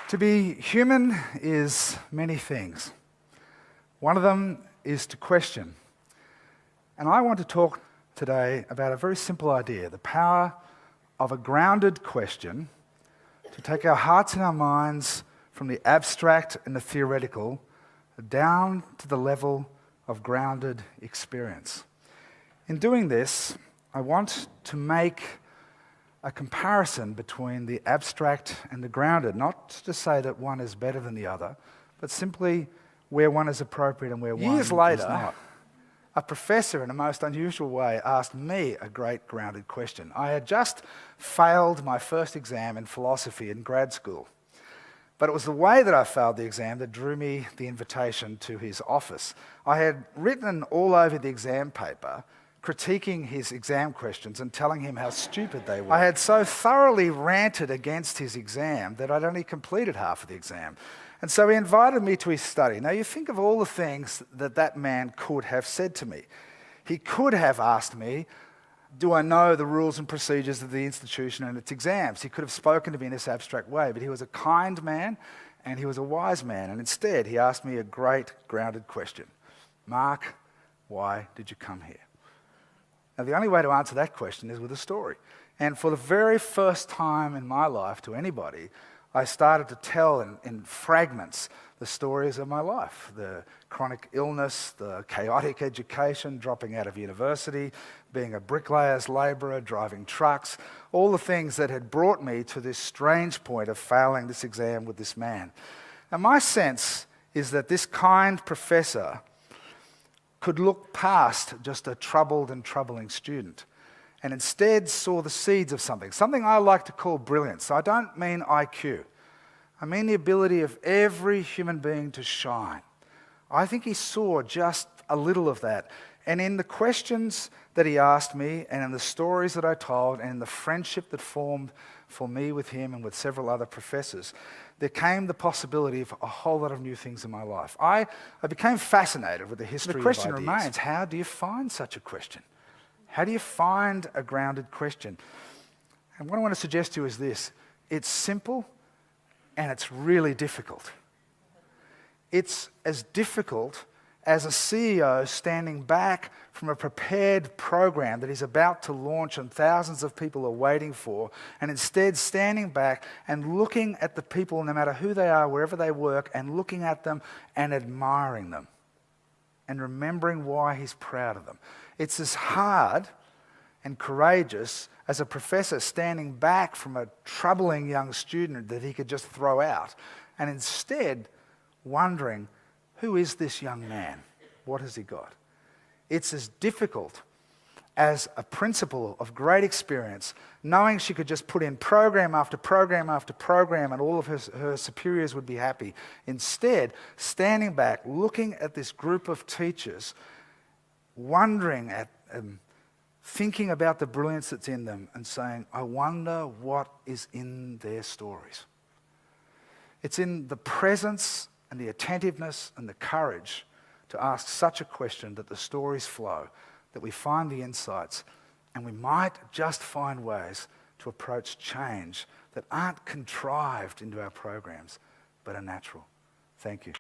To be human is many things. One of them is to question. And I want to talk today about a very simple idea, the power of a grounded question to take our hearts and our minds from the abstract and the theoretical down to the level of grounded experience. In doing this, I want to make a comparison between the abstract and the grounded, not to say that one is better than the other, but simply where one is appropriate and where one is not. Years later, a professor in a most unusual way asked me a great grounded question. I had just failed my first exam in philosophy in grad school, but it was the way that I failed the exam that drew me the invitation to his office. I had written all over the exam paper critiquing his exam questions and telling him how stupid they were. I had so thoroughly ranted against his exam that I'd only completed half of the exam. And so he invited me to his study. Now you think of all the things that that man could have said to me. He could have asked me, do I know the rules and procedures of the institution and its exams? He could have spoken to me in this abstract way, but he was a kind man and he was a wise man. And instead, he asked me a great grounded question. Mark, why did you come here? Now, the only way to answer that question is with a story. And for the very first time in my life to anybody, I started to tell in fragments the stories of my life. The chronic illness, the chaotic education, dropping out of university, being a bricklayer's labourer, driving trucks, all the things that had brought me to this strange point of failing this exam with this man. And my sense is that this kind professor could look past just a troubled and troubling student and instead saw the seeds of something I like to call brilliance. So I don't mean IQ. I mean the ability of every human being to shine. I think he saw just a little of that. And in the questions that he asked me and in the stories that I told and in the friendship that formed for me with him and with several other professors, there came the possibility of a whole lot of new things in my life. I became fascinated with the history of ideas. The question remains, how do you find such a question? How do you find a grounded question? And what I want to suggest to you is this. It's simple and it's really difficult. It's as difficult as a CEO standing back from a prepared program that he's about to launch and thousands of people are waiting for, and instead standing back and looking at the people, no matter who they are, wherever they work, and looking at them and admiring them and remembering why he's proud of them. It's as hard and courageous as a professor standing back from a troubling young student that he could just throw out and instead wondering, who is this young man? What has he got? It's as difficult as a principal of great experience, knowing she could just put in program after program after program and all of her superiors would be happy. Instead, standing back, looking at this group of teachers, wondering at thinking about the brilliance that's in them and saying, I wonder what is in their stories. It's in the presence and the attentiveness and the courage to ask such a question that the stories flow, that we find the insights, and we might just find ways to approach change that aren't contrived into our programs, but are natural. Thank you.